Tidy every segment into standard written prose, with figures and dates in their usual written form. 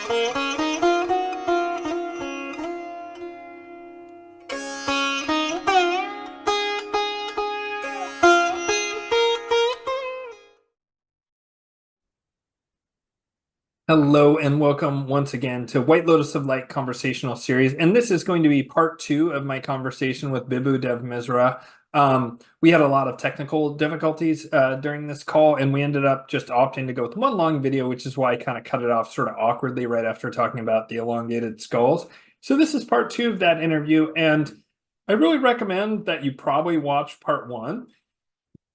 Hello and welcome once again to White Lotus of Light conversational series. And this is going to be part 2 of my conversation with Bibhu Dev Misra. We had a lot of technical difficulties during this call, and we ended up just opting to go with one long video, which is why I kind of cut it off sort of awkwardly right after talking about the elongated skulls. So this is part 2 of that interview, and I really recommend that you probably watch part 1.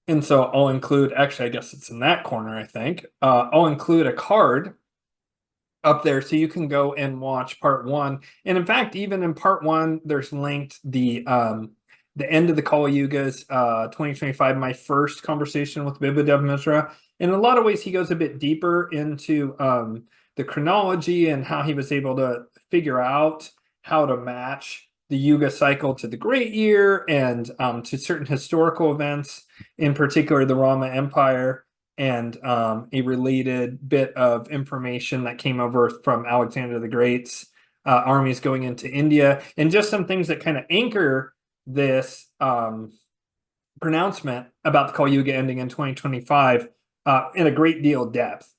And so I'll include, actually, I guess it's in that corner, I think. I'll include a card up there so you can go and watch part 1. And in fact, even in part 1, there's linked the end of the Kali Yugas 2025, my first conversation with Bibhu Dev Misra. In a lot of ways, he goes a bit deeper into the chronology and how he was able to figure out how to match the Yuga cycle to the Great Year and to certain historical events, in particular the Rama Empire, and a related bit of information that came over from Alexander the Great's armies going into India, and just some things that kind of anchor this pronouncement about the Kali Yuga ending in 2025 in a great deal of depth.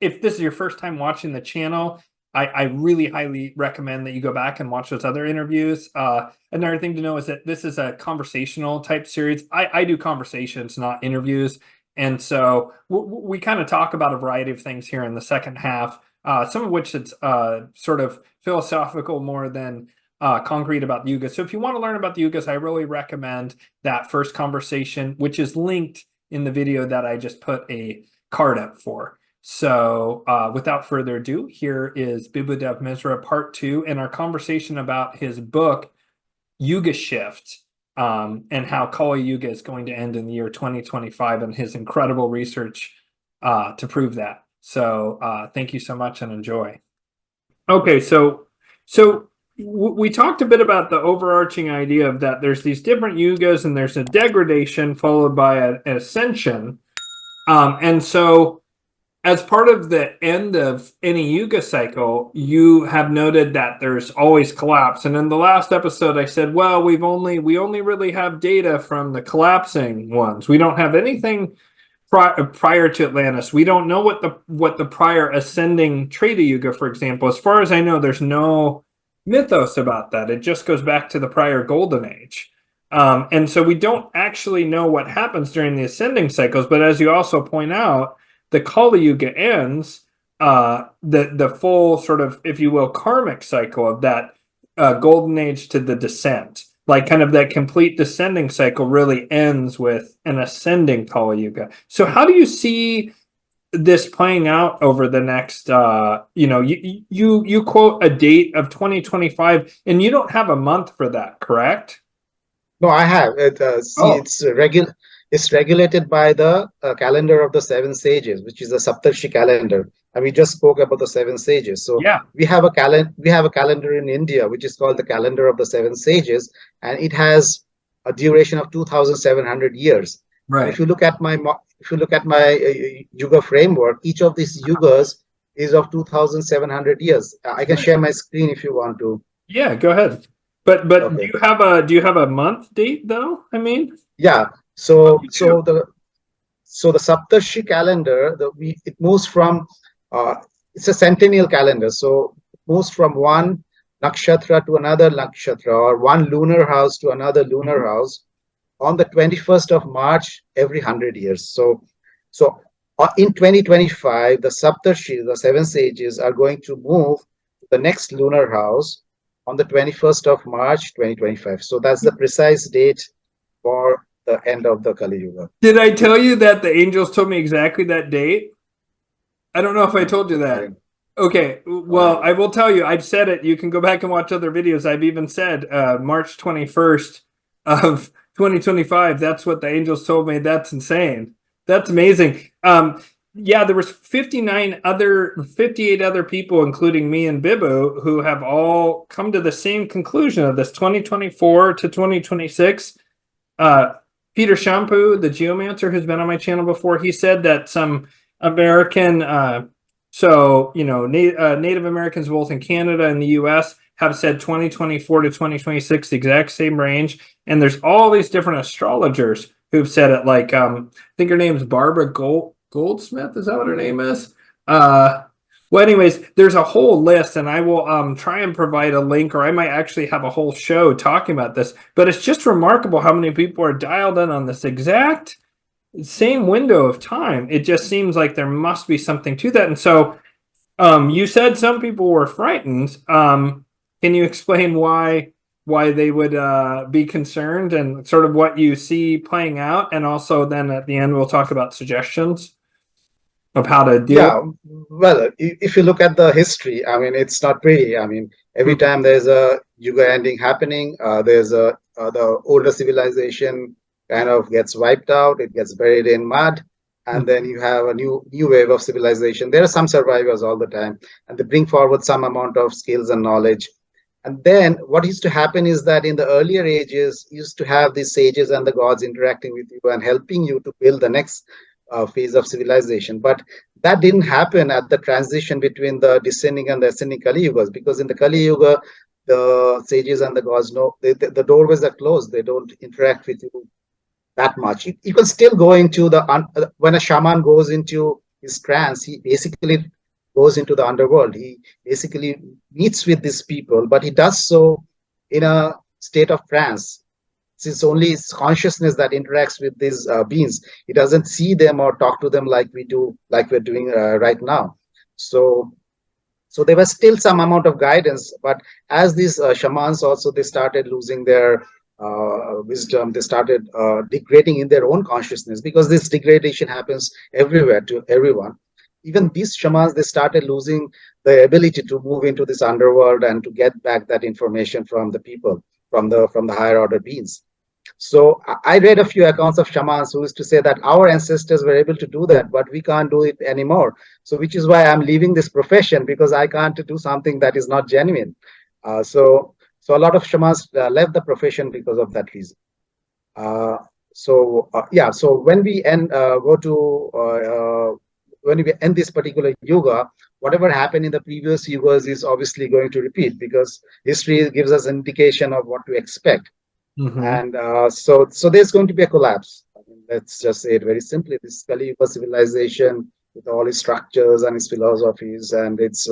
If this is your first time watching the channel, I really highly recommend that you go back and watch those other interviews. Another thing to know is that this is a conversational type series. I do conversations, not interviews. And so we kind of talk about a variety of things here in the second half, some of which it's sort of philosophical more than concrete about the Yugas. So if you want to learn about the Yugas, I really recommend that first conversation, which is linked in the video that I just put a card up for. So without further ado, here is Bibhu Dev Misra part 2 and our conversation about his book, Yuga Shift, and how Kali Yuga is going to end in the year 2025 and his incredible research to prove that. So thank you so much and enjoy. Okay, so we talked a bit about the overarching idea of that there's these different yugas and there's a degradation followed by an ascension. And so as part of the end of any Yuga cycle, you have noted that there's always collapse. And in the last episode, I said, well, we only really have data from the collapsing ones. We don't have anything prior to Atlantis. We don't know what the prior ascending Treta Yuga, for example. As far as I know, there's no mythos about that. It just goes back to the prior golden age. And so we don't actually know what happens during the ascending cycles. But as you also point out, the Kali Yuga ends, the full sort of, if you will, karmic cycle of that golden age to the descent. Like kind of that complete descending cycle really ends with an ascending Kali Yuga. So how do you see this playing out over the next, you quote a date of 2025, and you don't have a month for that, correct? No, I have. It's regulated by the calendar of the 7 sages, which is the Saptarshi calendar. And we just spoke about the 7 sages. So yeah, we have a calendar in India, which is called the calendar of the 7 sages, and it has a duration of 2,700 years. right. And if you look at my Yuga framework, each of these yugas is of 2,700 years. I can share my screen if you want to. Yeah, go ahead. But Okay. do you have a month date though? I mean, Yeah. So the Saptarshi calendar, it moves from it's a centennial calendar. So it moves from one nakshatra to another nakshatra, or one lunar house to another lunar house, on the 21st of March every 100 years. So in 2025, the Saptarshi, the 7 sages, are going to move to the next lunar house on the 21st of March 2025. So that's the precise date for the end of the Kali Yuga. did I tell you that the angels told me exactly that date? I don't know if I told you that. Okay, well, I will tell you, I've said it. You can go back and watch other videos. I've even said March 21st of 2025. That's what the angels told me. That's insane. That's amazing. Yeah, there was 58 other people, including me and Bibhu, who have all come to the same conclusion of this 2024 to 2026. Peter Shampoo, the geomancer who's been on my channel before, he said that some American So, Native Americans both in Canada and the US have said 2024 to 2026, the exact same range. And there's all these different astrologers who've said it, like, I think her name's Barbara Goldsmith. Is that what her name is? Well, anyways, there's a whole list, and I will try and provide a link, or I might actually have a whole show talking about this. But it's just remarkable how many people are dialed in on this exact same window of time. It just seems like there must be something to that. And so you said some people were frightened. Can you explain why they would be concerned and sort of what you see playing out? And also then at the end, we'll talk about suggestions of how to deal. Yeah, well, if you look at the history, I mean, it's not pretty. I mean, every time there's a Yuga ending happening, there's the older civilization kind of gets wiped out, it gets buried in mud, and then you have a new wave of civilization. There are some survivors all the time, and they bring forward some amount of skills and knowledge. And then what used to happen is that in the earlier ages, you used to have these sages and the gods interacting with you and helping you to build the next phase of civilization. But that didn't happen at the transition between the descending and the ascending Kali Yugas, because in the Kali Yuga, the sages and the gods know the doorways are closed. They don't interact with you that much. You can still go into when a shaman goes into his trance, he basically goes into the underworld. He basically meets with these people, but he does so in a state of trance. It's only his consciousness that interacts with these beings. He doesn't see them or talk to them like we do, like we're doing right now. So there was still some amount of guidance, but as these shamans also, they started losing their wisdom. They started degrading in their own consciousness, because this degradation happens everywhere to everyone. Even these shamans, they started losing the ability to move into this underworld and to get back that information from the people, from the higher order beings. So I read a few accounts of shamans who used to say that our ancestors were able to do that, but we can't do it anymore. So which is why I'm leaving this profession, because I can't do something that is not genuine. So a lot of shamans left the profession because of that reason. So when we when we end this particular yuga, whatever happened in the previous yugas is obviously going to repeat, because history gives us an indication of what to expect. And so there's going to be a collapse. I mean, let's just say it very simply. This Kali Yuga civilization, with all its structures and its philosophies and its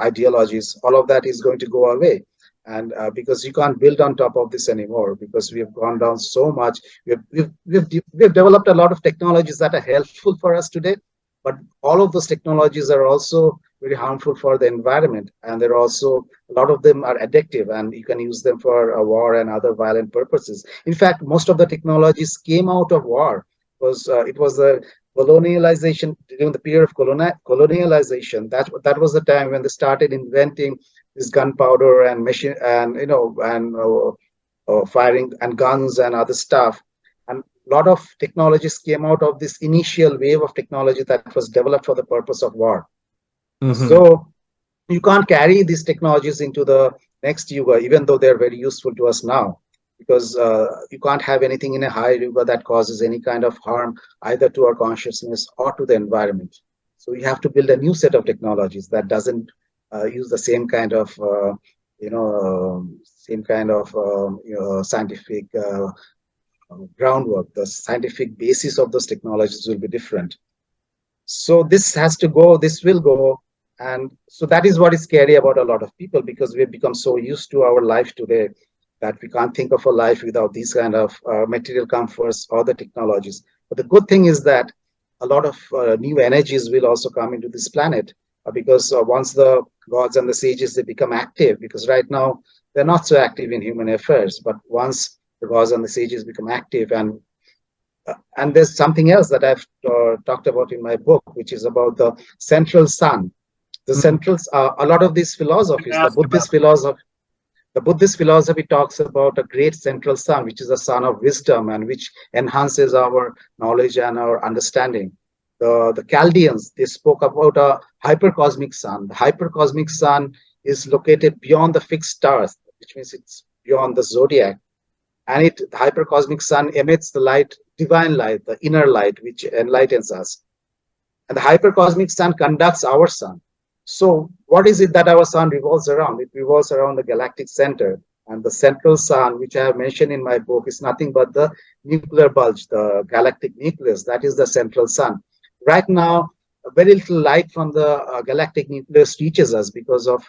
ideologies, all of that is going to go away. And because you can't build on top of this anymore, because we have gone down so much. We've developed a lot of technologies that are helpful for us today, but all of those technologies are also very harmful for the environment, and they're also, a lot of them are addictive, and you can use them for a war and other violent purposes. In fact, most of the technologies came out of war. It was the colonialization, during the period of colonialization. That was the time when they started inventing this gunpowder and machine and firing and guns and other stuff. And a lot of technologies came out of this initial wave of technology that was developed for the purpose of war. So you can't carry these technologies into the next yuga, even though they're very useful to us now, because you can't have anything in a high yuga that causes any kind of harm either to our consciousness or to the environment. So you have to build a new set of technologies that doesn't use the same kind of scientific groundwork. The scientific basis of those technologies will be different. So this has to go. This will go. And so that is what is scary about a lot of people, because we have become so used to our life today that we can't think of a life without these kind of material comforts or the technologies. But the good thing is that a lot of new energies will also come into this planet, because once the gods and the sages, they become active, because right now they're not so active in human affairs, but once the gods and the sages become active, and there's something else that I've talked about in my book, which is about the central sun. The centrals are a lot of these philosophies. The Buddhist philosophy talks about a great central sun, which is a sun of wisdom and which enhances our knowledge and our understanding. The Chaldeans, they spoke about a hypercosmic sun. The hypercosmic sun is located beyond the fixed stars, which means it's beyond the zodiac. And the hypercosmic sun emits the light, divine light, the inner light, which enlightens us. And the hypercosmic sun conducts our sun. So what is it that our sun revolves around? It revolves around the galactic center. And the central sun, which I have mentioned in my book, is nothing but the nuclear bulge, the galactic nucleus. That is the central sun. Right now, very little light from the galactic nucleus reaches us because of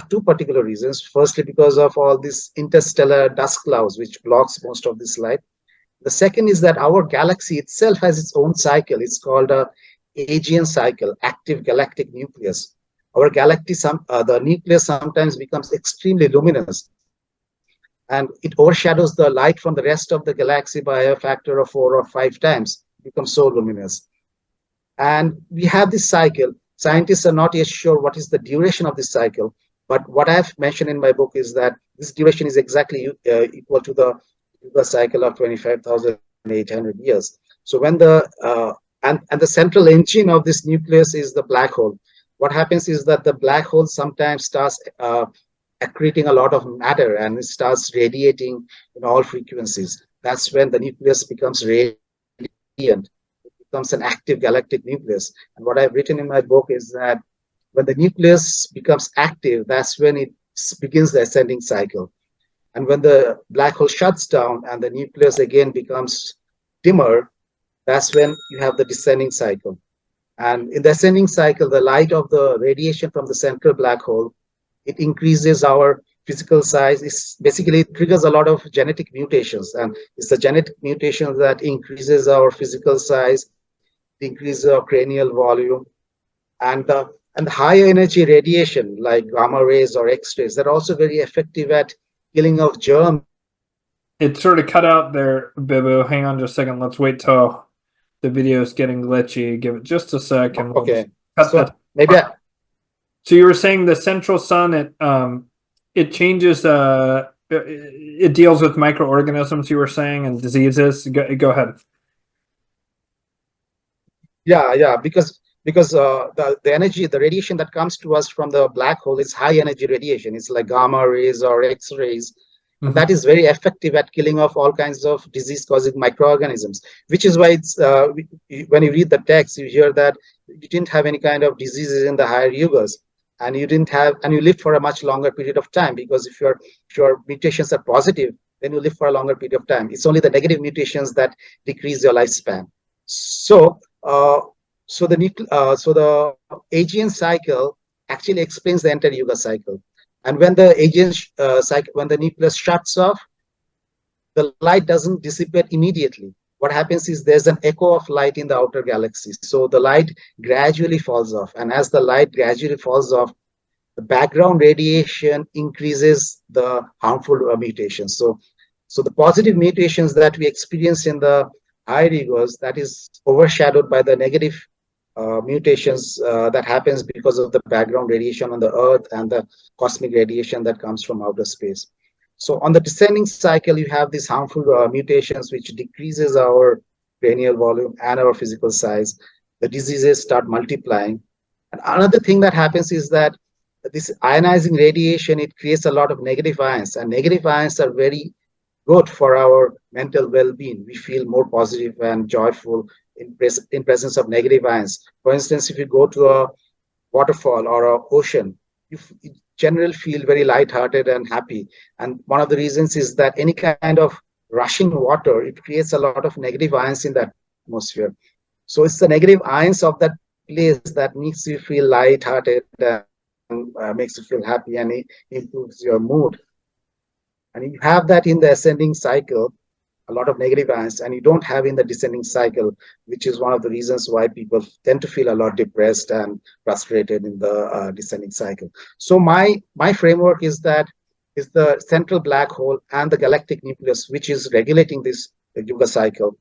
two particular reasons. Firstly, because of all these interstellar dust clouds, which blocks most of this light. The second is that our galaxy itself has its own cycle. It's called a Aegean cycle, active galactic nucleus. Our galaxy, the nucleus sometimes becomes extremely luminous, and it overshadows the light from the rest of the galaxy by a factor of 4 or 5 times. It becomes so luminous. And we have this cycle. Scientists are not yet sure what is the duration of this cycle, but what I've mentioned in my book is that this duration is exactly equal to the Yuga cycle of 25,800 years. So when and the central engine of this nucleus is the black hole. What happens is that the black hole sometimes starts accreting a lot of matter, and it starts radiating in all frequencies. That's when the nucleus becomes radiant. It becomes an active galactic nucleus. And what I've written in my book is that when the nucleus becomes active, that's when it begins the ascending cycle. And when the black hole shuts down and the nucleus again becomes dimmer, that's when you have the descending cycle. And in the ascending cycle, the light of the radiation from the central black hole, it increases our physical size. It's basically, it triggers a lot of genetic mutations. And it's the genetic mutation that increases our physical size, increases our cranial volume. And the higher energy radiation, like gamma rays or X-rays, they're also very effective at killing of germs. It sort of cut out there, Bibhu. Hang on just a second. Let's wait till the video is getting glitchy. Give it just a second. Okay. So maybe So you were saying the central sun, it changes, it deals with microorganisms, you were saying, and diseases. Go ahead. Yeah, because the energy, the radiation that comes to us from the black hole is high energy radiation. It's like gamma rays or X-rays. And that is very effective at killing off all kinds of disease-causing microorganisms, which is why it's when you read the text, you hear that you didn't have any kind of diseases in the higher yugas, and you lived for a much longer period of time, because if your mutations are positive, then you live for a longer period of time. It's only the negative mutations that decrease your lifespan. So the Aegean cycle actually explains the entire Yuga cycle. And when the Aegean cycle, when the nucleus shuts off, the light doesn't dissipate immediately. What happens is there's an echo of light in the outer galaxy. So the light gradually falls off. And as the light gradually falls off, the background radiation increases the harmful mutations. So the positive mutations that we experience in the higher egos, that is overshadowed by the negative mutations that happens because of the background radiation on the Earth and the cosmic radiation that comes from outer space. So on the descending cycle, you have these harmful mutations which decreases our cranial volume and our physical size. The diseases start multiplying. And another thing that happens is that this ionizing radiation, it creates a lot of negative ions, and negative ions are very good for our mental well-being. We feel more positive and joyful in presence of negative ions. For instance, if you go to a waterfall or an ocean, you generally feel very lighthearted and happy. And one of the reasons is that any kind of rushing water, it creates a lot of negative ions in the atmosphere. So it's the negative ions of that place that makes you feel lighthearted and makes you feel happy, and it improves your mood. And you have that in the ascending cycle, a lot of negative ions, and you don't have in the descending cycle, which is one of the reasons why people tend to feel a lot depressed and frustrated in the descending cycle. So my framework is that is the central black hole and the galactic nucleus, which is regulating this Yuga cycle.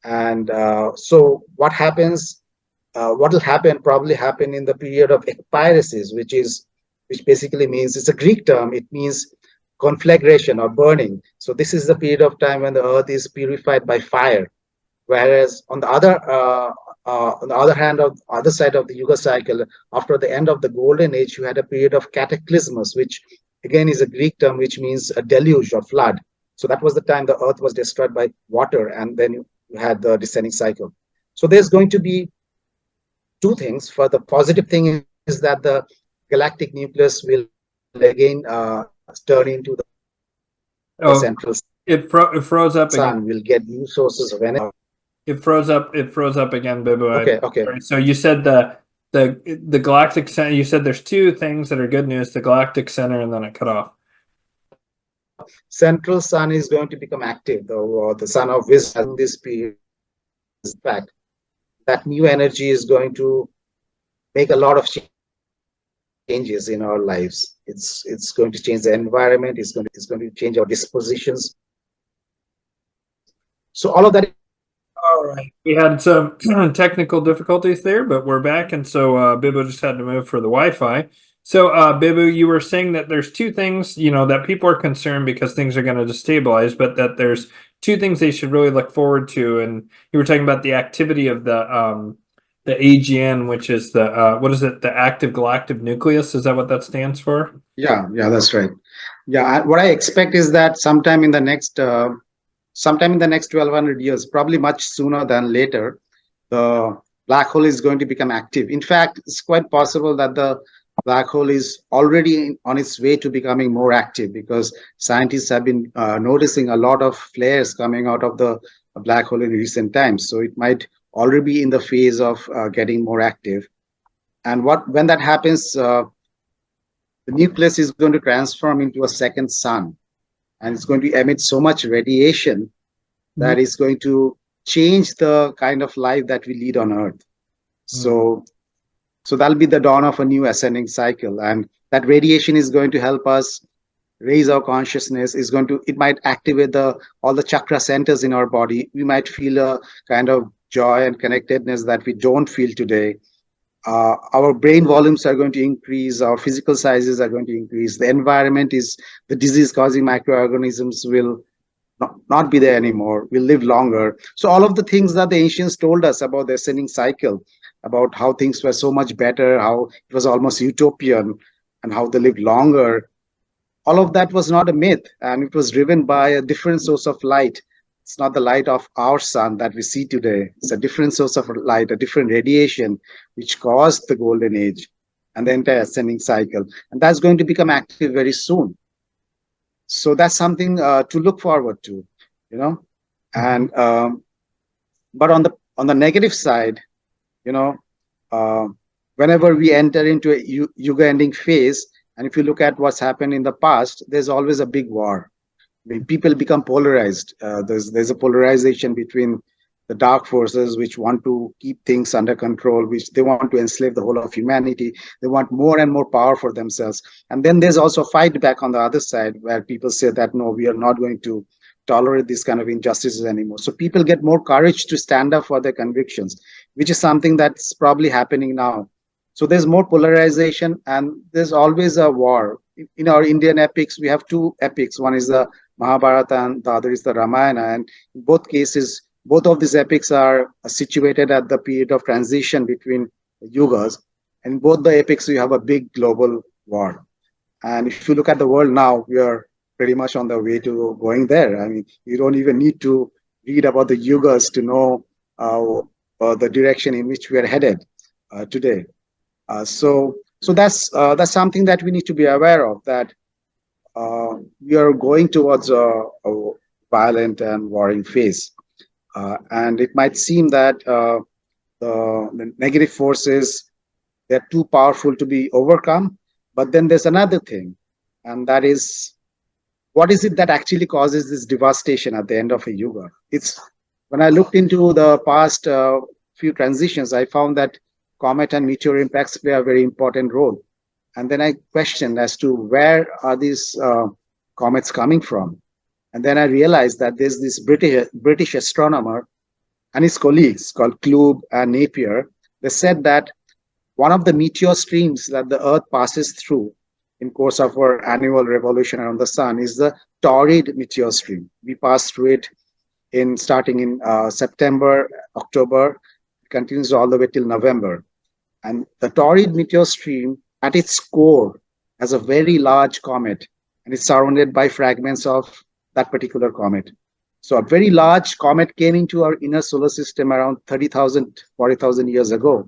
And so what happens, what will probably happen in the period of ekpyresis, which basically means, it's a Greek term, it means conflagration or burning. So this is the period of time when the earth is purified by fire. Whereas on the other hand, on the other side of the Yuga cycle, after the end of the golden age, you had a period of cataclysmos, which again is a Greek term which means a deluge or flood. So that was the time the earth was destroyed by water, and then you had the descending cycle. So there's going to be two things. For the positive thing is that the galactic nucleus will again turn into the Oh, central it froze up again. sun. Will get new sources of energy. It froze up. It froze up again, Bibhu. Okay. So you said the galactic center. You said there's two things that are good news: the galactic center, and then it cut off. Central sun is going to become active, though the sun of wisdom in this period. In fact, that new energy is going to make a lot of changes in our lives. It's going to change the environment. It's going to change our dispositions. So all of that. All right. We had some technical difficulties there, but we're back, and so Bibhu just had to move for the Wi-Fi. So Bibhu, you were saying that there's two things, that people are concerned because things are going to destabilize, but that there's two things they should really look forward to, and you were talking about the activity of the AGN, which is the what is it? The Active Galactic Nucleus. Is that what that stands for? Yeah, that's right. Yeah, what I expect is that sometime in the next 1200 years, probably much sooner than later, the black hole is going to become active. In fact, it's quite possible that the black hole is already on its way to becoming more active, because scientists have been noticing a lot of flares coming out of the black hole in recent times. So it might already be in the phase of getting more active. And when that happens, the nucleus is going to transform into a second sun, and it's going to emit so much radiation that is going to change the kind of life that we lead on Earth. So that'll be the dawn of a new ascending cycle, and that radiation is going to help us raise our consciousness. It might activate all the chakra centers in our body. We might feel a kind of joy and connectedness that we don't feel today. Our brain volumes are going to increase, our physical sizes are going to increase, the disease causing microorganisms will not be there anymore, we'll live longer. So all of the things that the ancients told us about the ascending cycle, about how things were so much better, how it was almost utopian, and how they lived longer, all of that was not a myth, and it was driven by a different source of light. It's not the light of our sun that we see today. It's a different source of light, a different radiation, which caused the golden age and the entire ascending cycle. And that's going to become active very soon. So that's something to look forward to, And but on the negative side, whenever we enter into a Yuga ending phase, and if you look at what's happened in the past, there's always a big war. I mean, people become polarized. There's a polarization between the dark forces, which want to keep things under control, which they want to enslave the whole of humanity. They want more and more power for themselves. And then there's also a fight back on the other side, where people say that, no, we are not going to tolerate these kind of injustices anymore. So people get more courage to stand up for their convictions, which is something that's probably happening now. So there's more polarization, and there's always a war. In our Indian epics, we have two epics. One is the Mahabharata and the other is the Ramayana. And in both cases, both of these epics are situated at the period of transition between the yugas. And in both the epics, you have a big global war. And if you look at the world now, we are pretty much on the way to going there. I mean, you don't even need to read about the yugas to know the direction in which we are headed today. So that's something that we need to be aware of, that we are going towards a violent and warring phase. And it might seem that the negative forces, they're too powerful to be overcome. But then there's another thing, and that is, what is it that actually causes this devastation at the end of a yuga? When I looked into the past few transitions, I found that comet and meteor impacts play a very important role. And then I questioned as to where are these comets coming from. And then I realized that there's this British astronomer and his colleagues called Clube and Napier. They said that one of the meteor streams that the Earth passes through in course of our annual revolution around the sun is the Taurid meteor stream. We pass through it starting in September, October, it continues all the way till November. And the Taurid meteor stream, at its core, has a very large comet, and it's surrounded by fragments of that particular comet. So a very large comet came into our inner solar system around 30,000, 40,000 years ago.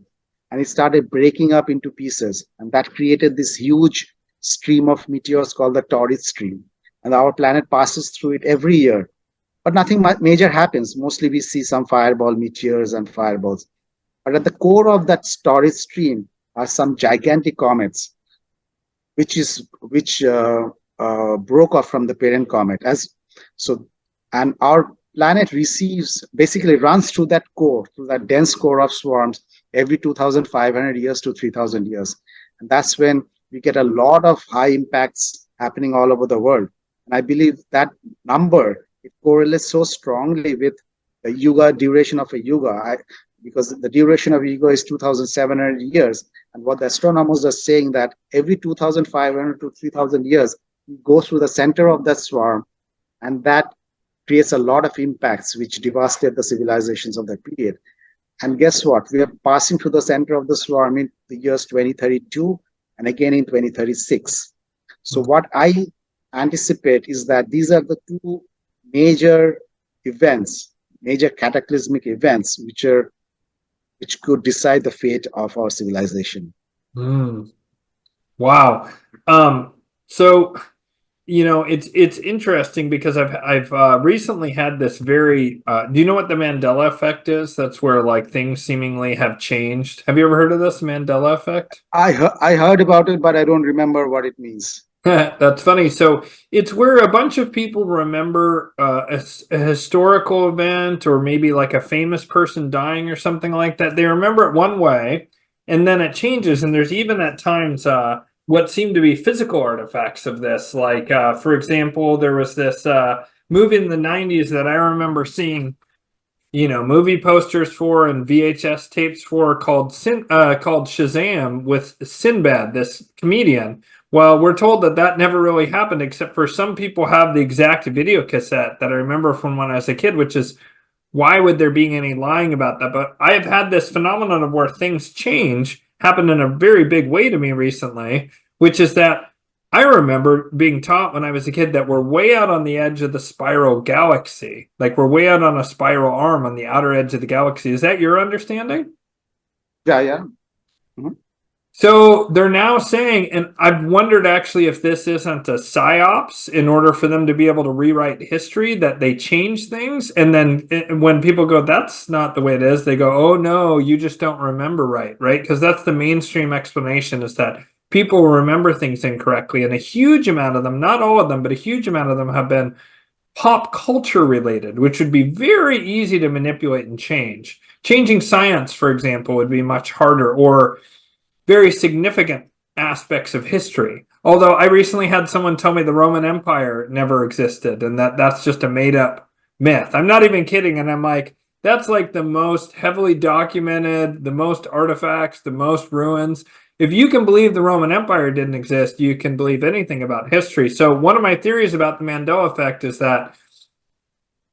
and it started breaking up into pieces, and that created this huge stream of meteors called the torrid stream. And our planet passes through it every year, but nothing major happens. Mostly we see some fireball meteors and fireballs, but at the core of that torrid stream are some gigantic comets, which broke off from the parent comet. As so, and our planet receives, basically runs through that core, through that dense core of swarms every 2,500 years to 3,000 years, and that's when we get a lot of high impacts happening all over the world. And I believe that number, it correlates so strongly with the yuga duration of a yuga, because the duration of a yuga is 2,700 years. And what the astronomers are saying that every 2,500 to 3,000 years, you go through the center of that swarm, and that creates a lot of impacts which devastate the civilizations of that period. And guess what? We are passing through the center of the swarm in the years 2032 and again in 2036. So what I anticipate is that these are the two major events, major cataclysmic events, which could decide the fate of our civilization. Wow. So, you know, it's interesting because I've recently had this very do you know what the Mandela effect is? That's where like things seemingly have changed. Have you ever heard of this Mandela effect? I heard about it, but I don't remember what it means. That's funny. So it's where a bunch of people remember a historical event or maybe like a famous person dying or something like that. They remember it one way, and then it changes. And there's even at times what seem to be physical artifacts of this. Like, for example, there was this movie in the 90s that I remember seeing, you know, movie posters for and VHS tapes for called Shazam with Sinbad, this comedian. Well, we're told that that never really happened, except for some people have the exact video cassette that I remember from when I was a kid, which is why would there be any lying about that? But I have had this phenomenon of where things change happen in a very big way to me recently, which is that I remember being taught when I was a kid that we're way out on the edge of the spiral galaxy. Like we're way out on a spiral arm on the outer edge of the galaxy. Is that your understanding? Yeah. Mm-hmm. So they're now saying, and I've wondered actually if this isn't a psyops in order for them to be able to rewrite history, that they change things. And then when people go, that's not the way it is, they go, oh no, you just don't remember right? Because that's the mainstream explanation, is that people remember things incorrectly. And a huge amount of them, not all of them, but a huge amount of them have been pop culture related, which would be very easy to manipulate and change. Changing science, for example, would be much harder, or very significant aspects of history. Although I recently had someone tell me the Roman Empire never existed and that's just a made up myth. I'm not even kidding. And I'm like, that's like the most heavily documented, the most artifacts, the most ruins. If you can believe the Roman Empire didn't exist, you can believe anything about history. So one of my theories about the Mandela effect is that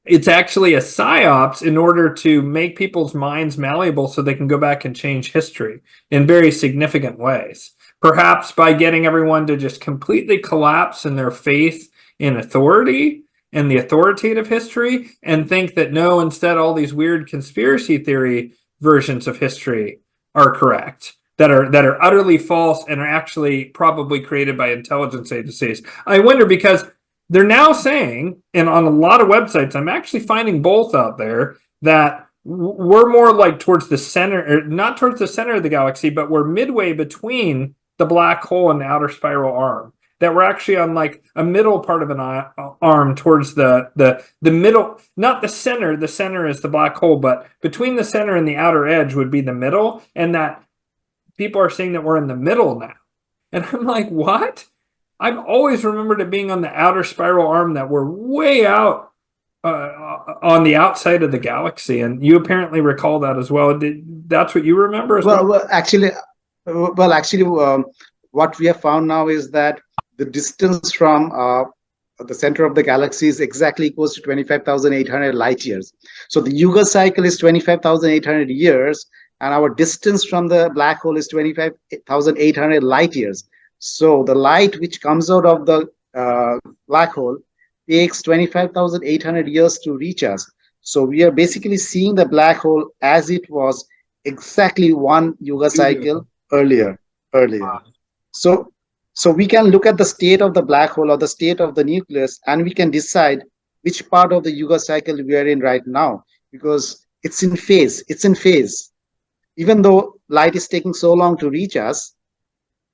it's actually a psyops in order to make people's minds malleable so they can go back and change history in very significant ways. Perhaps by getting everyone to just completely collapse in their faith in authority and the authoritative history and think that no, instead all these weird conspiracy theory versions of history are correct, that are utterly false and are actually probably created by intelligence agencies. I wonder because they're now saying, and on a lot of websites, I'm actually finding both out there, that we're more like towards the center, or not towards the center of the galaxy, but we're midway between the black hole and the outer spiral arm. That we're actually on like a middle part of an arm towards the middle, not the center. The center is the black hole, but between the center and the outer edge would be the middle, and that people are saying that we're in the middle now. And I'm like, what? I've always remembered it being on the outer spiral arm, that we're way out on the outside of the galaxy. And you apparently recall that as well. That's what you remember as well? Well, actually, what we have found now is that the distance from the center of the galaxy is exactly equals to 25,800 light years. So the Yuga cycle is 25,800 years, and our distance from the black hole is 25,800 light years. So the light which comes out of the black hole takes 25,800 years to reach us. So we are basically seeing the black hole as it was exactly one Yuga cycle earlier. So, so we can look at the state of the black hole or the state of the nucleus, and we can decide which part of the Yuga cycle we are in right now, because it's in phase. It's in phase. Even though light is taking so long to reach us,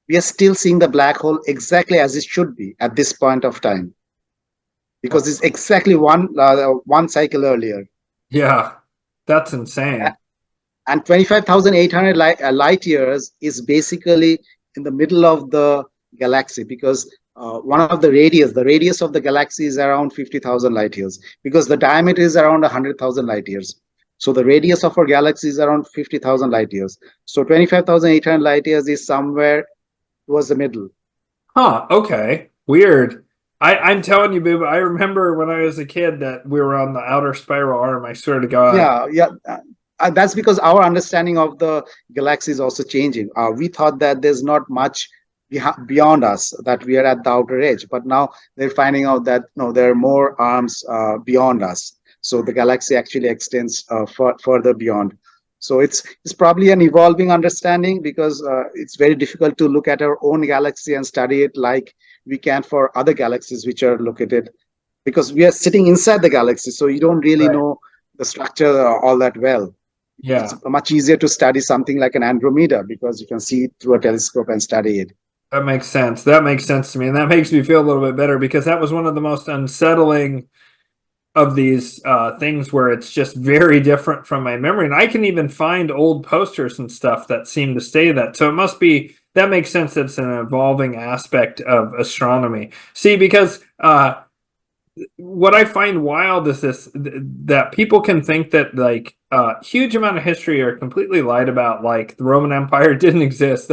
we are still seeing the black hole exactly as it should be at this point of time, because it's exactly one cycle earlier. Yeah, that's insane. And 25,800 light years is basically in the middle of the galaxy, because one of the radius of the galaxy is around 50,000 light years, because the diameter is around 100,000 light years. So the radius of our galaxy is around 50,000 light years. So 25,800 light years is somewhere towards the middle. Huh, okay. Weird. I'm telling you, Bibhu, I remember when I was a kid that we were on the outer spiral arm, I swear to God. Yeah. That's because our understanding of the galaxy is also changing. We thought that there's not much beyond us, that we are at the outer edge, but now they're finding out that no, there are more arms beyond us. So the galaxy actually extends further beyond. So it's probably an evolving understanding, because it's very difficult to look at our own galaxy and study it like we can for other galaxies which are located, because we are sitting inside the galaxy, so you don't really Right. know the structure all that well. It's Yeah, much easier to study something like an Andromeda, because you can see it through a telescope and study it. that makes sense. That makes sense to me. And that makes me feel a little bit better because that was one of the most unsettling of these things where it's just very different from my memory. And I can even find old posters and stuff that seem to say that. So it must be, that makes sense. It's an evolving aspect of astronomy. See, because what I find wild is this, that people can think that like huge amount of history are completely lied about, like the Roman Empire didn't exist.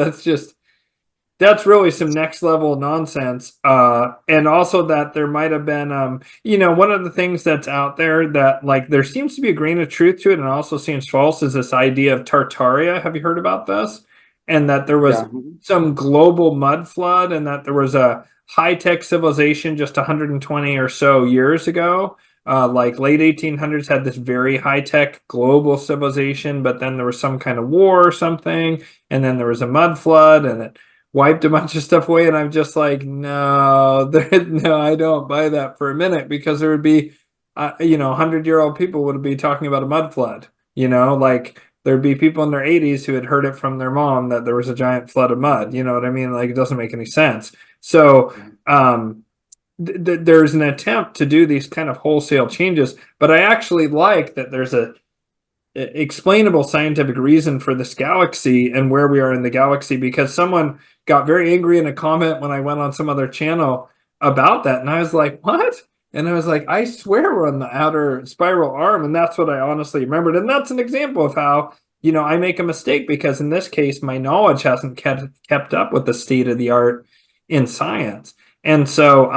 That's really some next level nonsense. And also that there might have been, one of the things that's out there that like there seems to be a grain of truth to it and also seems false is this idea of Tartaria. Have you heard about this? And that there was Yeah. some global mud flood and that there was a high-tech civilization just 120 or so years ago. Like late 1800s had this very high-tech global civilization, but then there was some kind of war or something, and then there was a mud flood and it wiped a bunch of stuff away, and I'm just like, no, no, I don't buy that for a minute, because there would be, 100-year-old people would be talking about a mud flood. Like there'd be people in their 80s who had heard it from their mom that there was a giant flood of mud. You know what I mean? Like it doesn't make any sense. So, there's an attempt to do these kind of wholesale changes, but I actually like that there's a explainable scientific reason for this galaxy and where we are in the galaxy, because someone got very angry in a comment when I went on some other channel about that, and I was like, what? And I was like, I swear we're on the outer spiral arm, and that's what I honestly remembered. And that's an example of how I make a mistake, because in this case my knowledge hasn't kept up with the state of the art in science. And so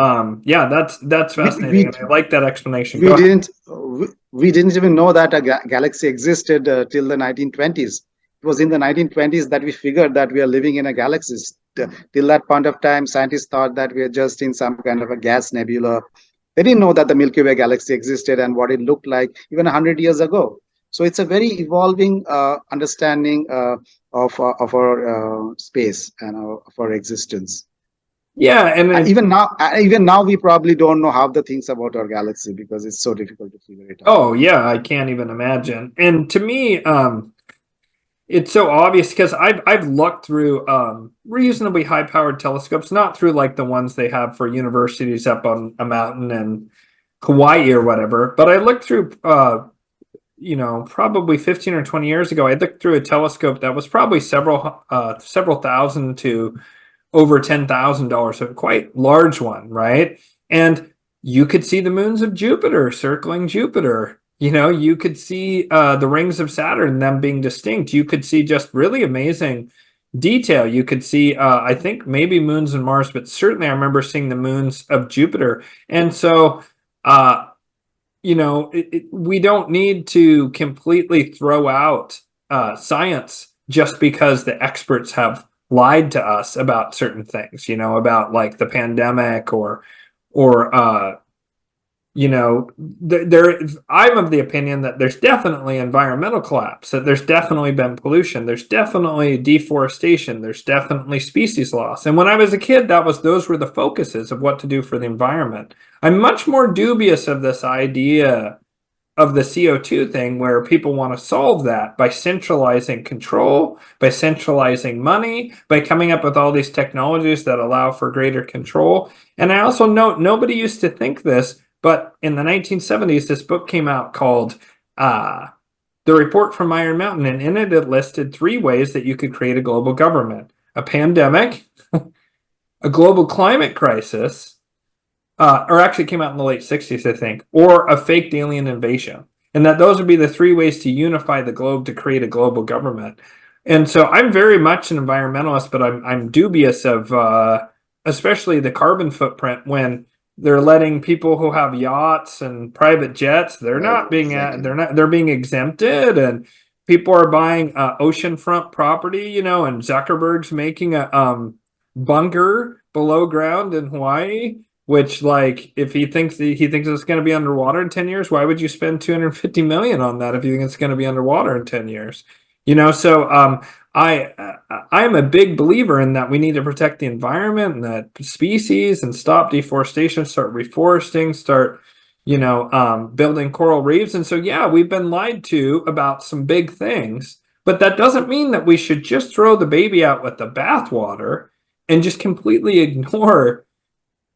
yeah, that's fascinating, and I like that explanation. Go we ahead. didn't we didn't even know that a galaxy existed till the 1920s. It was in the 1920s that we figured that we are living in a galaxy. Till that point of time, scientists thought that we are just in some kind of a gas nebula. They didn't know that the Milky Way galaxy existed and what it looked like even 100 years ago. So it's a very evolving understanding of our space and of our existence. Yeah, and Even now, we probably don't know half the things about our galaxy, because it's so difficult to figure it out. oh yeah, I can't even imagine. And to me, it's so obvious because I've looked through reasonably high powered telescopes, not through like the ones they have for universities up on a mountain in Hawaii or whatever, but I looked through probably 15 or 20 years ago. I looked through a telescope that was probably several thousand to over $10,000, so quite large one, right? And you could see the moons of Jupiter circling Jupiter. You could see the rings of Saturn, them being distinct. You could see just really amazing detail. You could see, I think maybe moons and Mars, but certainly I remember seeing the moons of Jupiter. And so, we don't need to completely throw out science just because the experts have lied to us about certain things, about like the pandemic or I'm of the opinion that there's definitely environmental collapse, that there's definitely been pollution, there's definitely deforestation, there's definitely species loss. And when I was a kid, those were the focuses of what to do for the environment. I'm much more dubious of this idea of the CO2 thing, where people want to solve that by centralizing control, by centralizing money, by coming up with all these technologies that allow for greater control. And I also note, nobody used to think this, but in the 1970s, this book came out called The Report from Iron Mountain, and in it listed 3 ways that you could create a global government: a pandemic, a global climate crisis, or actually came out in the late 60s, I think, or a faked alien invasion. And that those would be the 3 ways to unify the globe to create a global government. And so I'm very much an environmentalist, but I'm dubious of especially the carbon footprint when they're letting people who have yachts and private jets, they're being exempted, and people are buying oceanfront property, and Zuckerberg's making a bunker below ground in Hawaii. Which, like, if he thinks it's going to be underwater in 10 years, why would you spend 250 million on that if you think it's going to be underwater in 10 years? So I'm a big believer in that we need to protect the environment and the species and stop deforestation, start reforesting, start building coral reefs. And so, yeah, we've been lied to about some big things, but that doesn't mean that we should just throw the baby out with the bathwater and just completely ignore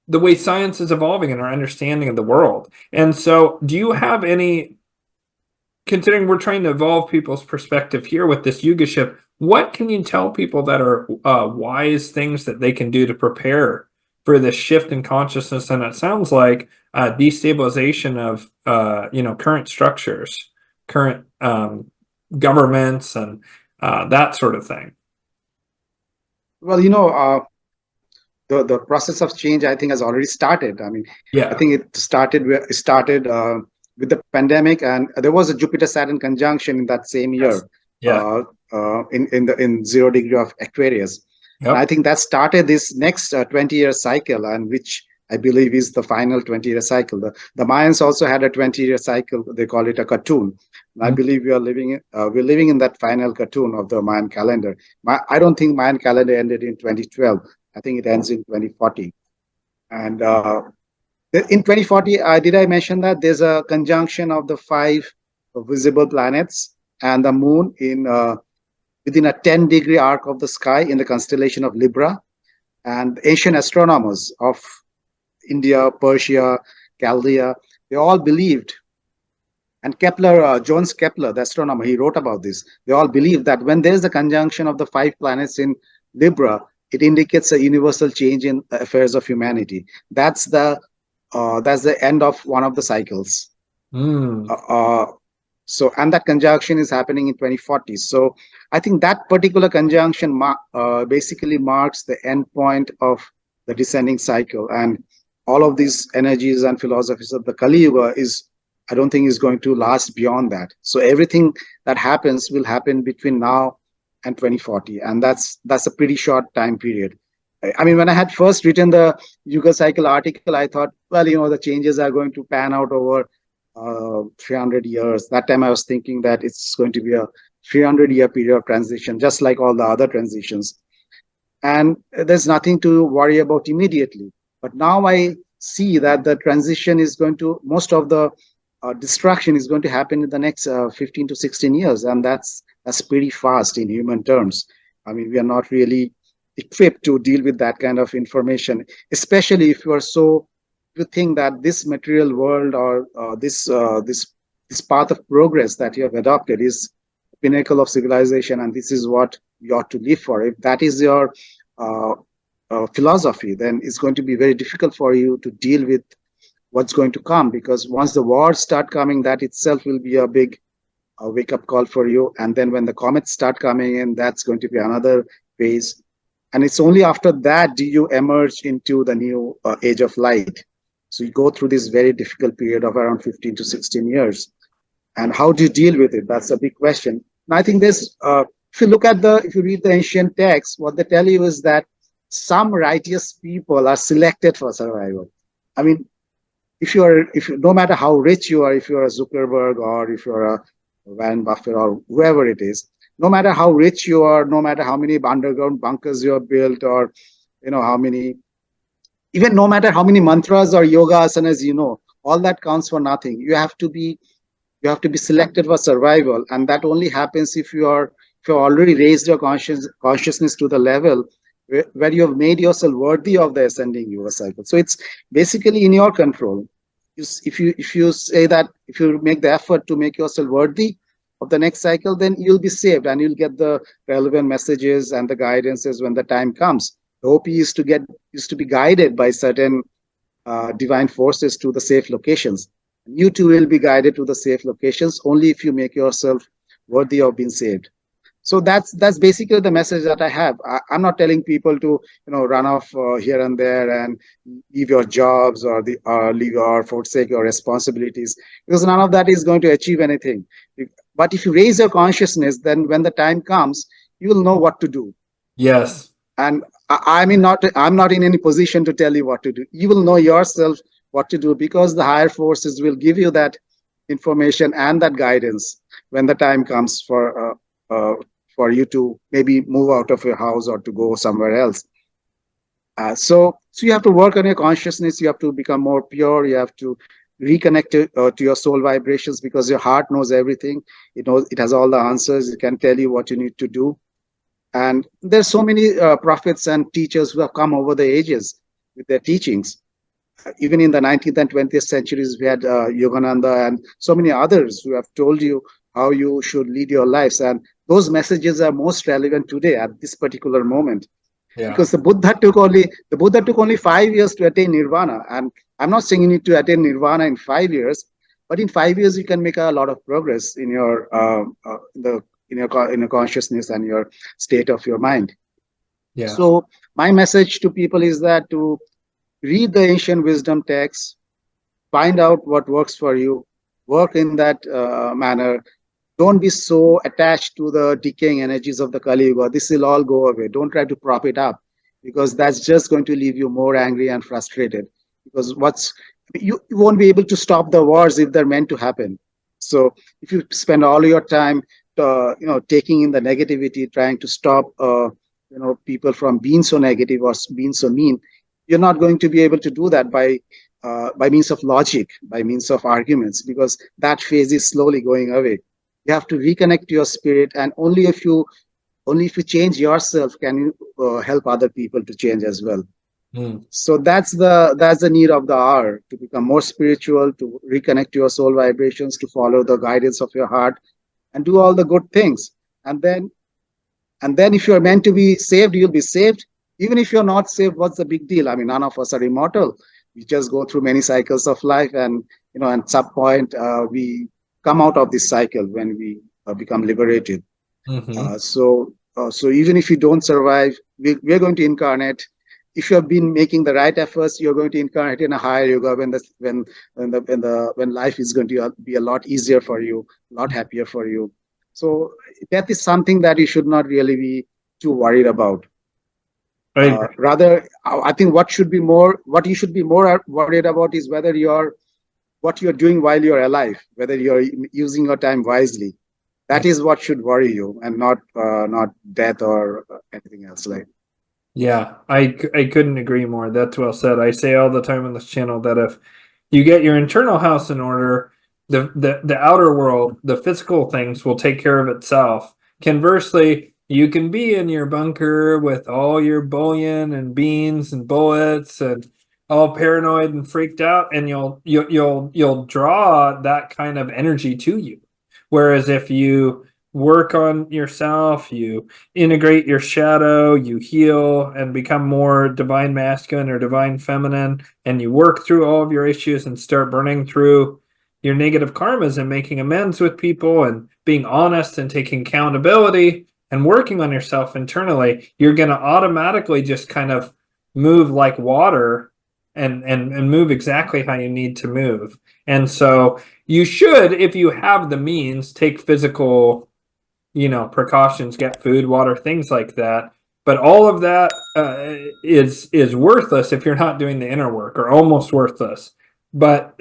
the way science is evolving and our understanding of the world. And so, do you have any, considering we're trying to evolve people's perspective here with this Yuga Shift, what can you tell people that are wise things that they can do to prepare for this shift in consciousness? And it sounds like destabilization of current structures, current governments, and that sort of thing. Well, the process of change, I think, has already started. I mean, yeah. I think it started with the pandemic, and there was a Jupiter-Saturn conjunction in that same year. Yes. Yeah. In 0 degree of Aquarius. Yep. And I think that started this next 20-year cycle, and which I believe is the final 20-year cycle. The Mayans also had a 20-year cycle. They call it a cartoon. I believe we are living in that final cartoon of the Mayan calendar. I don't think Mayan calendar ended in 2012. I think it ends in 2040. And in 2040, did I mention that there's a conjunction of the 5 visible planets and the moon within a 10-degree arc of the sky in the constellation of Libra? And ancient astronomers of India, Persia, Chaldea, they all believed. And Kepler, Johannes Kepler, the astronomer, he wrote about this. They all believed that when there's a conjunction of the 5 planets in Libra, it indicates a universal change in affairs of humanity. That's the end of one of the cycles. And that conjunction is happening in 2040. So I think that particular conjunction basically marks the end point of the descending cycle. And all of these energies and philosophies of the Kali Yuga I don't think is going to last beyond that. So everything that happens will happen between now and 2040, and that's a pretty short time period. I mean, when I had first written the Yuga Cycle article, I thought, well, the changes are going to pan out over 300 years. That time I was thinking that it's going to be a 300-year period of transition, just like all the other transitions. And there's nothing to worry about immediately. But now I see that the transition is going to, most of the destruction is going to happen in the next 15 to 16 years. And that's pretty fast in human terms. I mean, we are not really equipped to deal with that kind of information, especially if you think that this material world or this path of progress that you have adopted is the pinnacle of civilization, and this is what you ought to live for. If that is your philosophy, then it's going to be very difficult for you to deal with what's going to come, because once the wars start coming, that itself will be a big wake-up call for you. And then when the comets start coming in, that's going to be another phase. And it's only after that do you emerge into the new age of light. So you go through this very difficult period of around 15 to 16 years. And how do you deal with it? That's a big question. And I think this, if you read the ancient texts, what they tell you is that some righteous people are selected for survival. I mean, no matter how rich you are, if you're a Zuckerberg or if you're a Warren Buffett or whoever it is, no matter how rich you are, no matter how many underground bunkers you have built, or how many, even no matter how many mantras or yoga asanas, all that counts for nothing. You have to be selected for survival, and that only happens if you already raised your consciousness to the level where you have made yourself worthy of the ascending Yuga cycle. So it's basically in your control. If you say that, if you make the effort to make yourself worthy of the next cycle, then you'll be saved and you'll get the relevant messages and the guidances when the time comes. The OP used to be guided by certain divine forces to the safe locations. You too will be guided to the safe locations only if you make yourself worthy of being saved. So that's basically the message that I have. I'm not telling people to run off here and there and leave your jobs or leave or forsake your responsibilities, because none of that is going to achieve anything. But if you raise your consciousness, then when the time comes, you will know what to do. Yes. And I'm not in any position to tell you what to do. You will know yourself what to do, because the higher forces will give you that information and that guidance when the time comes for you to maybe move out of your house or to go somewhere else. So you have to work on your consciousness. You have to become more pure. You have to reconnect to your soul vibrations, because your heart knows everything. It has all the answers. It can tell you what you need to do. And there's so many prophets and teachers who have come over the ages with their teachings. Even in the 19th and 20th centuries, we had Yogananda and so many others who have told you how you should lead your lives. And those messages are most relevant today at this particular moment. Yeah. Because the Buddha took only 5 years to attain nirvana. And I'm not saying you need to attain nirvana in 5 years, but in 5 years you can make a lot of progress in your in your consciousness and your state of your mind. Yeah. So my message to people is that to read the ancient wisdom texts, find out what works for you, work in that manner. Don't be so attached to the decaying energies of the Kali Yuga. This will all go away. Don't try to prop it up, because that's just going to leave you more angry and frustrated. Because you won't be able to stop the wars if they're meant to happen. So if you spend all your time taking in the negativity, trying to stop people from being so negative or being so mean, you're not going to be able to do that by means of logic, by means of arguments, because that phase is slowly going away. You have to reconnect to your spirit, and only if you change yourself can you help other people to change as well. So that's the need of the hour, to become more spiritual, to reconnect to your soul vibrations, to follow the guidance of your heart, and do all the good things. And then if you're meant to be saved, you'll be saved. Even if you're not saved, what's the big deal? I mean, none of us are immortal. We just go through many cycles of life, and at some point we come out of this cycle when we become liberated. So even if you don't survive, we're going to incarnate. If you have been making the right efforts, you're going to incarnate in a higher yoga when life is going to be a lot easier for you, a lot happier for you. So that is something that you should not really be too worried about. Rather, I think what you should be more worried about is what you're doing while you're alive, whether you're using your time wisely. That is what should worry you, and not death or anything else. Yeah, I couldn't agree more. That's well said. I say all the time on this channel that if you get your internal house in order, the outer world, the physical things will take care of itself. Conversely, you can be in your bunker with all your bullion and beans and bullets and all paranoid and freaked out, and you'll draw that kind of energy to you. Whereas if you work on yourself, you integrate your shadow, you heal and become more divine masculine or divine feminine, and you work through all of your issues and start burning through your negative karmas and making amends with people and being honest and taking accountability and working on yourself internally, you're going to automatically just kind of move like water and move exactly how you need to move. And so you should, if you have the means, take physical precautions, get food, water, things like that. But all of that is worthless if you're not doing the inner work, or almost worthless. But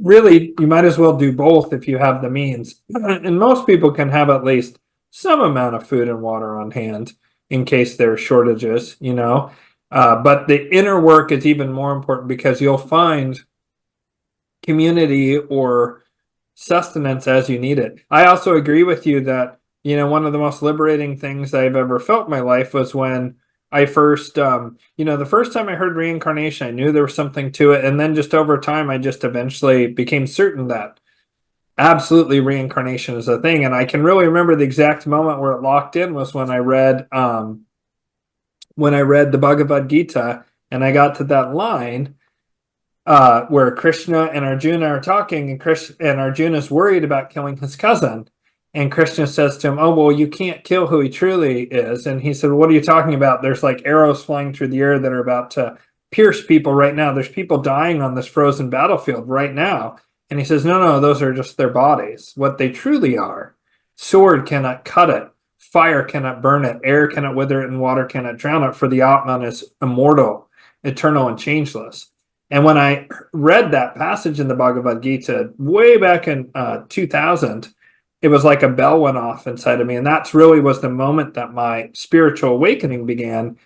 really, you might as well do both if you have the means. And most people can have at least some amount of food and water on hand in case there are shortages, you know. But the inner work is even more important because you'll find community or sustenance as you need it. I also agree with you that, you know, one of the most liberating things I've ever felt in my life was when I first, the first time I heard reincarnation, I knew there was something to it. And then just over time, I just eventually became certain that absolutely reincarnation is a thing. And I can really remember the exact moment where it locked in was when I read the Bhagavad Gita, and I got to that line where Krishna and Arjuna are talking, and Arjuna is worried about killing his cousin. And Krishna says to him, "Oh, well, you can't kill who he truly is." And he said, "What are you talking about? There's like arrows flying through the air that are about to pierce people right now. There's people dying on this frozen battlefield right now." And he says, "No, those are just their bodies. What they truly are. Sword cannot cut it. Fire cannot burn it. Air cannot wither it, and water cannot drown it. For the Atman is immortal, eternal, and changeless." And when I read that passage in the Bhagavad Gita way back in 2000, it was like a bell went off inside of me. And that's really was the moment that my spiritual awakening began.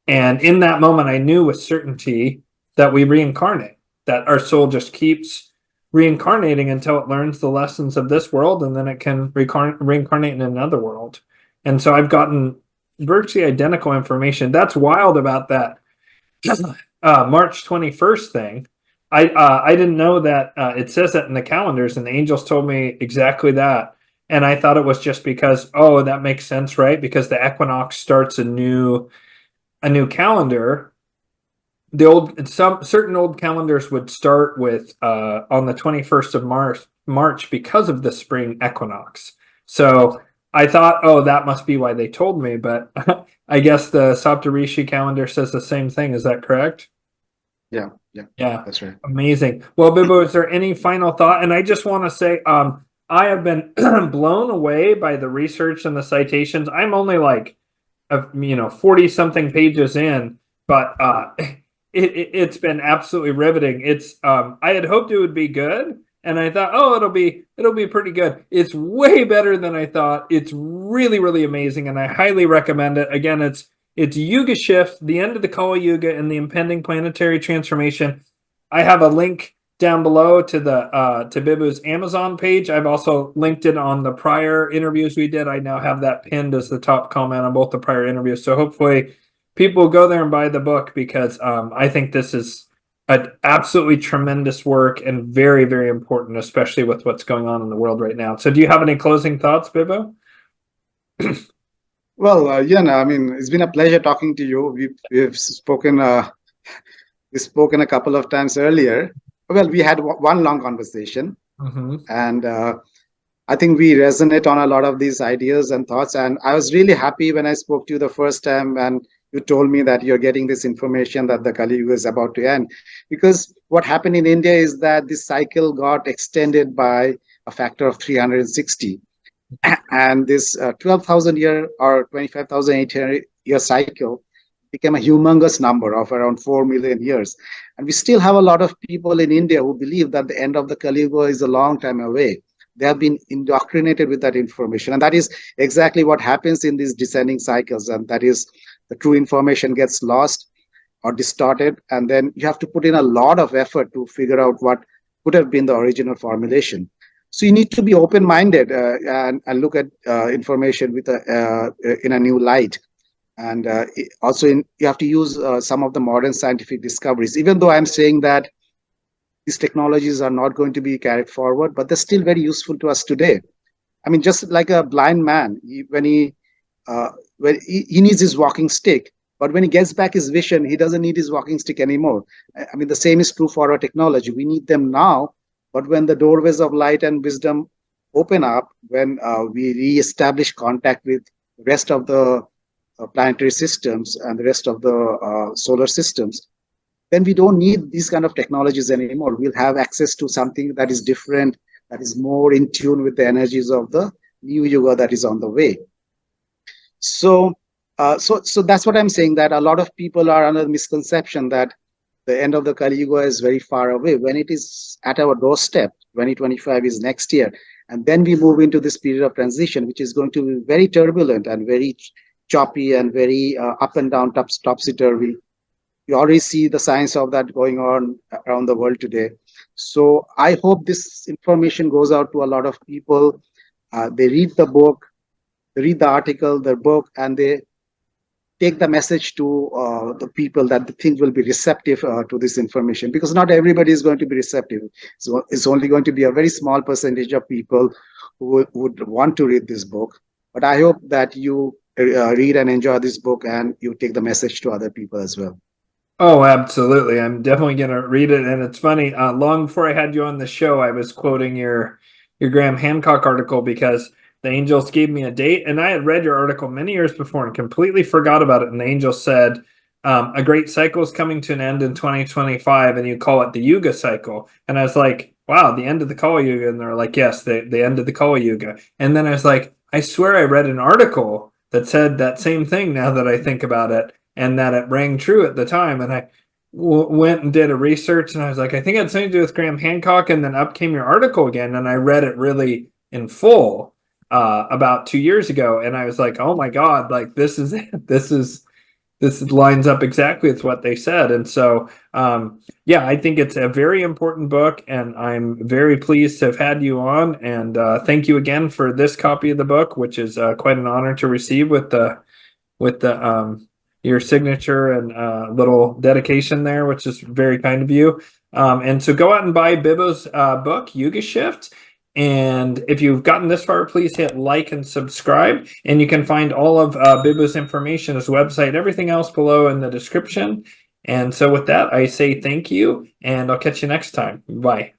And in that moment, I knew with certainty that we reincarnate, that our soul just keeps reincarnating until it learns the lessons of this world, and then it can reincarnate in another world. And so I've gotten virtually identical information. That's wild about that March 21st thing. I didn't know that it says that in the calendars, and the angels told me exactly that. And I thought it was just because, oh, that makes sense, right? Because the equinox starts a new calendar. Certain old calendars would start with on the 21st of March because of the spring equinox. So I thought, oh, that must be why they told me, but I guess the Saptarishi calendar says the same thing. Is that correct? Yeah, that's right. Amazing. Well, Bibhu, is there any final thought? And I just want to say, I have been blown away by the research and the citations. I'm only like, 40 something pages in, but it's been absolutely riveting. It's I had hoped it would be good, and I thought, oh, it'll be pretty good. It's way better than I thought. It's really, really amazing, and I highly recommend it. Again, it's Yuga Shift, the end of the Kali Yuga, and the impending planetary transformation. I have a link down below to to Bibhu's Amazon page. I've also linked it on the prior interviews we did. I now have that pinned as the top comment on both the prior interviews. So hopefully people will go there and buy the book, because I think this is an absolutely tremendous work and very, very important, especially with what's going on in the world right now. So do you have any closing thoughts, Bibhu? Well, I mean, it's been a pleasure talking to you. We've spoken a couple of times earlier. Well, we had one long conversation, and I think we resonate on a lot of these ideas and thoughts. And I was really happy when I spoke to you the first time, and you told me that you're getting this information that the Kali Yuga is about to end. Because what happened in India is that this cycle got extended by a factor of 360. And this 12,000 year or 25,800 year cycle became a humongous number of around 4 million years. And we still have a lot of people in India who believe that the end of the Kali Yuga is a long time away. They have been indoctrinated with that information. And that is exactly what happens in these descending cycles. And that is, the true information gets lost or distorted. And then you have to put in a lot of effort to figure out what could have been the original formulation. So you need to be open-minded and look at information with in a new light. And you have to use some of the modern scientific discoveries, even though I'm saying that these technologies are not going to be carried forward, but they're still very useful to us today. I mean, just like a blind man, when he needs his walking stick, but when he gets back his vision, he doesn't need his walking stick anymore. I mean, the same is true for our technology. We need them now, but when the doorways of light and wisdom open up, when we re-establish contact with the rest of the planetary systems and the rest of the solar systems, then we don't need these kind of technologies anymore. We'll have access to something that is different, that is more in tune with the energies of the new Yuga that is on the way. So that's what I'm saying, that a lot of people are under the misconception that the end of the Kali Yuga is very far away, when it is at our doorstep. 2025 is next year. And then we move into this period of transition, which is going to be very turbulent and very choppy and very up and down, topsy-turvy. You already see the signs of that going on around the world today. So I hope this information goes out to a lot of people. They read the book, they read the article, the book, and they take the message to the people that they think will be receptive to this information, because not everybody is going to be receptive. So it's only going to be a very small percentage of people who would want to read this book. But I hope that you read and enjoy this book, and you take the message to other people as well. Oh, absolutely. I'm definitely going to read it. And it's funny, long before I had you on the show, I was quoting your Graham Hancock article, because the angels gave me a date, and I had read your article many years before and completely forgot about it. And the angel said, a great cycle is coming to an end in 2025, and you call it the Yuga cycle. And I was like, wow, the end of the Kali Yuga. And they're like, yes, the end of the Kali Yuga. And then I was like, I swear I read an article that said that same thing, now that I think about it, and that it rang true at the time. And I went and did a research, and I was like, I think it had something to do with Graham Hancock. And then up came your article again, and I read it really in full about 2 years ago, and I was like, oh my God, like this is it. This lines up exactly with what they said. And so yeah, I think it's a very important book, and I'm very pleased to have had you on. And thank you again for this copy of the book, which is quite an honor to receive with the your signature and little dedication there, which is very kind of you. And so go out and buy Bibhu's book, Yuga Shift. And if you've gotten this far, please hit like and subscribe. And you can find all of Bibhu's information, his website, everything else below in the description. And so with that, I say thank you, and I'll catch you next time. Bye.